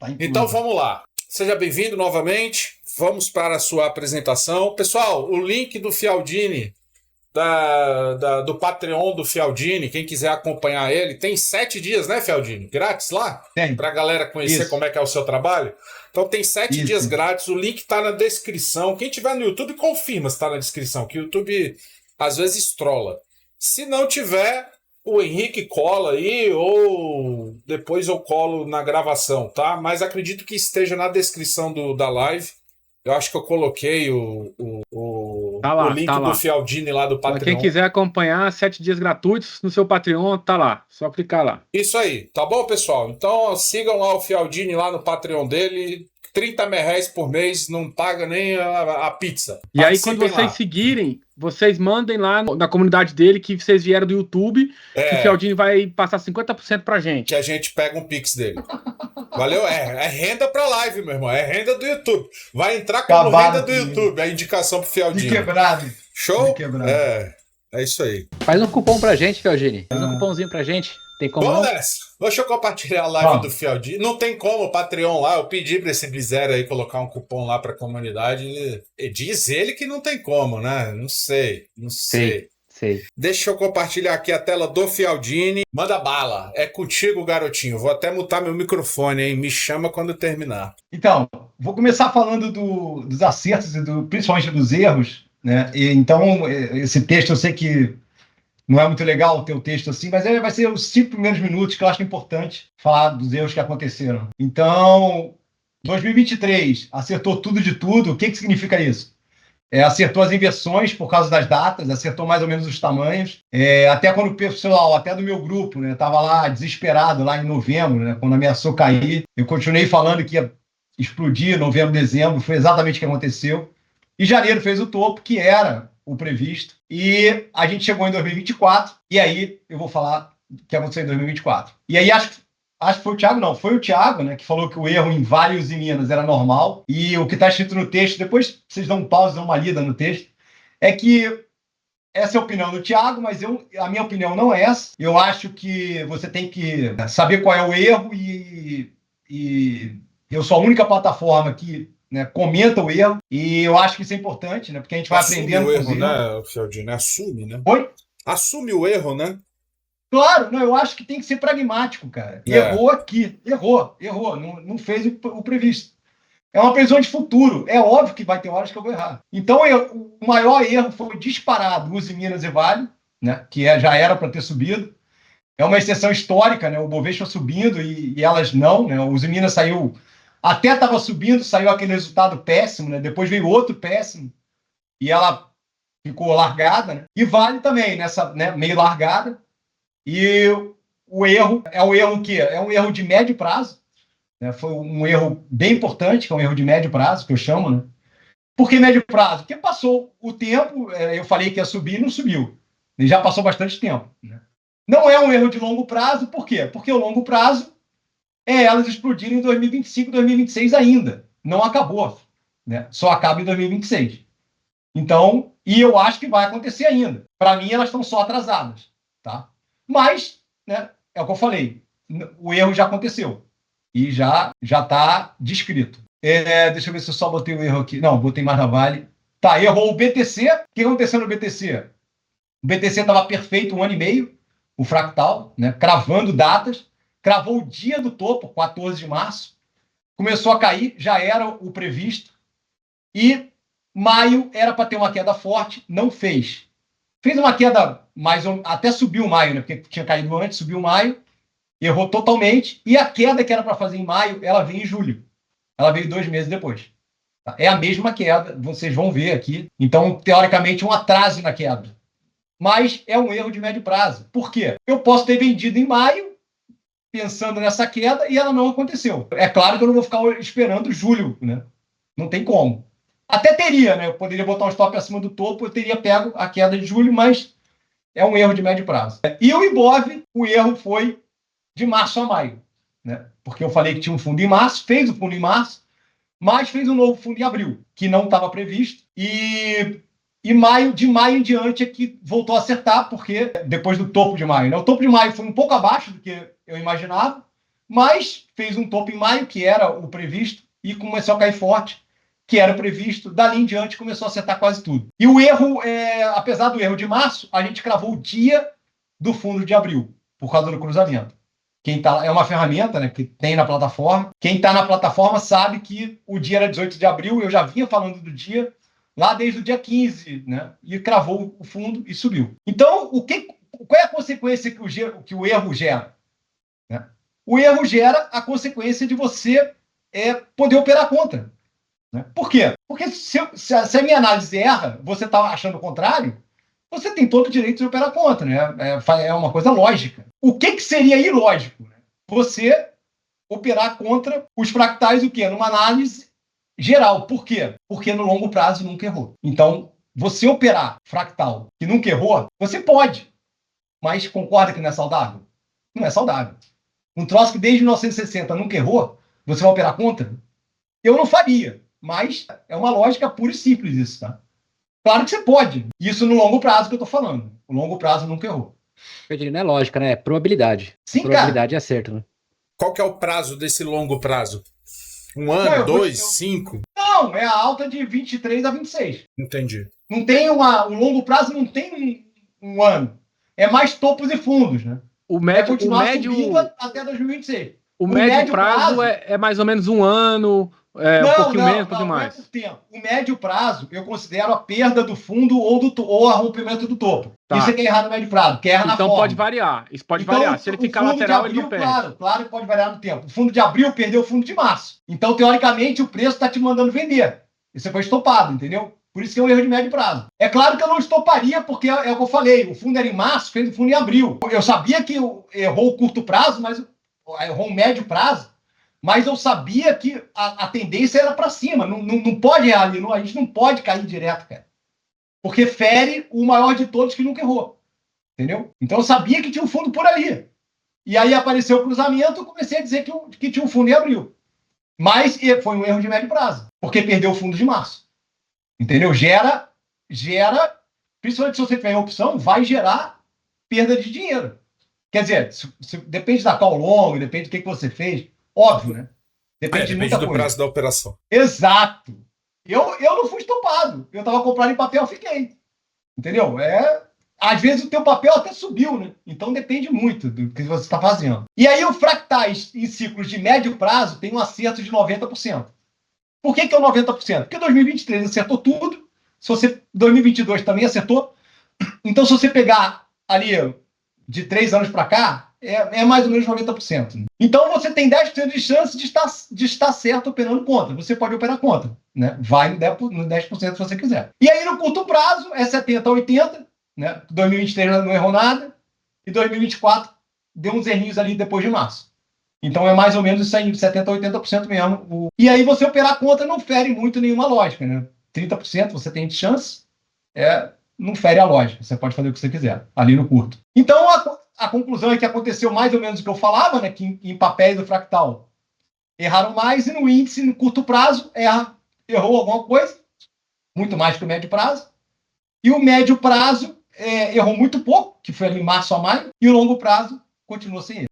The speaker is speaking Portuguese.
Tá Então incluso. vamos lá. Seja bem-vindo novamente. Vamos para a sua apresentação. Pessoal, o link do Fialdini, do Patreon do Fialdini, quem quiser acompanhar ele, tem 7 dias, né, Fialdini? Grátis lá? Tem. Para a galera conhecer Isso. como é que é o seu trabalho. Então tem 7 dias Isso. grátis. O link está na descrição. Quem tiver no YouTube, confirma se está na descrição, que o YouTube às vezes trola. Se não tiver, o Henrique cola aí, ou depois eu colo na gravação, tá? Mas acredito que esteja na descrição da live. Eu acho que eu coloquei Tá o lá, link tá do lá. Fialdini lá do Pra Patreon. quem quiser acompanhar, 7 dias gratuitos no seu Patreon, tá lá. Só clicar lá. Isso aí, tá bom, pessoal? Então sigam lá o Fialdini lá no Patreon dele. 30 reais por mês, não paga nem a pizza. E aí, quando Participem vocês lá. seguirem, vocês mandem lá na comunidade dele que vocês vieram do YouTube, que o Fialdini vai passar 50% pra gente. Que a gente pega um pix dele. Valeu? É renda pra live, meu irmão. É renda do YouTube. Vai entrar como Acabado renda do comigo. YouTube, a indicação pro Fialdini. De quebrado. Show? De quebrado. É isso aí. Faz um cupom pra gente, Fialdini. Faz um cupomzinho pra gente. Tem como Vamos não? nessa. Deixa eu compartilhar a live Vamos. do Fialdini. Não tem como, o Patreon lá. Eu pedi pra esse Bizero aí colocar um cupom lá pra comunidade. Diz ele que não tem como, né? Não sei. Sei. Deixa eu compartilhar aqui a tela do Fialdini. Manda bala. É contigo, garotinho. Vou até mutar meu microfone, hein? Me chama quando terminar. Então, vou começar falando dos acertos e principalmente dos erros, né? Então, esse texto, eu sei que não é muito legal ter o texto assim, mas vai ser os 5 primeiros minutos que eu acho importante falar dos erros que aconteceram. Então, 2023, acertou tudo de tudo. O que significa isso? Acertou as inversões por causa das datas, acertou mais ou menos os tamanhos. Até quando o pessoal, até do meu grupo, né, estava lá desesperado, lá em novembro, né, quando ameaçou cair, eu continuei falando que ia explodir novembro, dezembro, foi exatamente o que aconteceu. E janeiro fez o topo, que era o previsto, e a gente chegou em 2024, e aí eu vou falar o que aconteceu em 2024. E aí acho que foi o Thiago, não, foi o Thiago, né, que falou que o erro em Vales e Minas era normal, e o que está escrito no texto, depois vocês dão um pause, dão uma lida no texto, é que essa é a opinião do Thiago, mas a minha opinião não é essa. Eu acho que você tem que saber qual é o erro, e eu sou a única plataforma que, né, comenta o erro, e eu acho que isso é importante, né, porque a gente vai aprendendo o com erro, os erros. né, Fialdini? Assume, né? Oi? Assume o erro, né? Claro, não, eu acho que tem que ser pragmático, cara. Errou aqui, errou, não fez o previsto. É uma previsão de futuro, é óbvio que vai ter horas que eu vou errar. Então, o maior erro foi disparado Uzi, Minas e Vale, né, que já era para ter subido. É uma exceção histórica, né, o Bovespa subindo e elas não, né, o Uzi Minas saiu, até estava subindo, saiu aquele resultado péssimo, né, depois veio outro péssimo e ela ficou largada, né, e Vale também, nessa, né, meio largada. E o erro é um erro que é um erro de médio prazo, né? Foi um erro bem importante, que é um erro de médio prazo, que eu chamo, né? Por que médio prazo? Porque passou o tempo, eu falei que ia subir e não subiu. E já passou bastante tempo, né? Não é um erro de longo prazo, por quê? Porque o longo prazo é elas explodirem em 2025, 2026 ainda. Não acabou, né? Só acaba em 2026. Então, e eu acho que vai acontecer ainda. Para mim, elas estão só atrasadas, tá? Mas, né, é o que eu falei, o erro já aconteceu e já está descrito. Deixa eu ver se eu só botei o erro aqui. Não, botei mais na Vale. Tá, errou o BTC. O que aconteceu no BTC? O BTC estava perfeito 1 ano e meio, o fractal, né, cravando datas, cravou o dia do topo, 14 de março, começou a cair, já era o previsto, e maio era para ter uma queda forte, não fez. Fez uma queda mais ou até subiu maio, né? Porque tinha caído antes, subiu maio, errou totalmente. E a queda que era para fazer em maio, ela veio em julho. Ela veio 2 meses depois. Tá? É a mesma queda, vocês vão ver aqui. Então, teoricamente, um atraso na queda. Mas é um erro de médio prazo. Por quê? Eu posso ter vendido em maio, pensando nessa queda, e ela não aconteceu. É claro que eu não vou ficar esperando julho, né? Não tem como. Até teria, né? Eu poderia botar um stop acima do topo, eu teria pego a queda de julho, mas é um erro de médio prazo. E o Ibov, o erro foi de março a maio, né? Porque eu falei que tinha um fundo em março, fez o fundo em março, mas fez um novo fundo em abril, que não estava previsto. E de maio em diante é que voltou a acertar, porque depois do topo de maio, né? O topo de maio foi um pouco abaixo do que eu imaginava, mas fez um topo em maio, que era o previsto, e começou a cair forte, que era o previsto. Dali em diante começou a acertar quase tudo. E o erro, apesar do erro de março, a gente cravou o dia do fundo de abril, por causa do cruzamento. Quem tá, é uma ferramenta, né, que tem na plataforma. Quem está na plataforma sabe que o dia era 18 de abril, eu já vinha falando do dia lá desde o dia 15, né, e cravou o fundo e subiu. Então, qual é a consequência que o erro gera? Né? O erro gera a consequência de você poder operar contra. Né? Por quê? Porque se a minha análise erra, você está achando o contrário, você tem todo o direito de operar contra. Né? É uma coisa lógica. O que seria ilógico? Né? Você operar contra os fractais, o quê? Numa análise geral. Por quê? Porque no longo prazo nunca errou. Então, você operar fractal que nunca errou, você pode. Mas concorda que não é saudável? Não é saudável. Um troço que desde 1960 nunca errou, você vai operar contra? Eu não faria. Mas é uma lógica pura e simples isso, tá? Claro que você pode. Isso no longo prazo que eu tô falando. O longo prazo nunca errou. Não é lógica, né? É probabilidade. Sim, probabilidade é certo, né? Qual que é o prazo desse longo prazo? 1 ano, 2, 5? Não, é a alta de 23 a 26. Entendi. Não tem o longo prazo não tem um ano. É mais topos e fundos, né? O médio subindo até 2026. O médio prazo é mais ou menos um ano, um pouquinho menos, um pouquinho mais. Não é por tempo. O médio prazo, eu considero a perda do fundo ou a rompimento do topo. Tá. Isso é que é errar no médio prazo, que erra na forma. Então pode variar. Isso pode variar. Se ele ficar lateral, abril, ele não perde. Claro que pode variar no tempo. O fundo de abril perdeu o fundo de março. Então, teoricamente, o preço está te mandando vender. E você foi estopado, entendeu? Por isso que é um erro de médio prazo. É claro que eu não estoparia, porque é o que eu falei. O fundo era em março, fez o fundo em abril. Eu sabia que errou o curto prazo, mas errou o médio prazo. Mas eu sabia que a tendência era para cima. Não pode errar ali. A gente não pode cair direto, cara. Porque fere o maior de todos que nunca errou. Entendeu? Então eu sabia que tinha um fundo por ali. E aí apareceu o cruzamento, eu comecei a dizer que tinha um fundo em abril. Mas foi um erro de médio prazo. Porque perdeu o fundo de março. Entendeu? Gera, principalmente se você tiver opção, vai gerar perda de dinheiro. Quer dizer, depende da call long, depende do que você fez. Óbvio, né? Depende do prazo da operação. Exato. Eu não fui estopado. Eu estava comprando em papel, fiquei. Entendeu? Às vezes o teu papel até subiu, né? Então depende muito do que você está fazendo. E aí o fractais em ciclos de médio prazo tem um acerto de 90%. Por que é o 90%? Porque 2023 acertou tudo. 2022 também acertou. Então, se você pegar ali de 3 anos para cá, é mais ou menos 90%. Então, você tem 10% de chance de estar certo operando contra. Você pode operar contra. Né? Vai no 10% se você quiser. E aí, no curto prazo, é 70% a 80%. Né? 2023 não errou nada. E 2024 deu uns errinhos ali depois de março. Então é mais ou menos isso aí, 70% a 80% mesmo. E aí você operar contra não fere muito nenhuma lógica, né? 30% você tem de chance, não fere a lógica. Você pode fazer o que você quiser, ali no curto. Então a conclusão é que aconteceu mais ou menos o que eu falava, né? Que em papéis do fractal erraram mais e no índice, no curto prazo, errou alguma coisa, muito mais que o médio prazo. E o médio prazo errou muito pouco, que foi ali em março a maio, e o longo prazo continuou sem erro.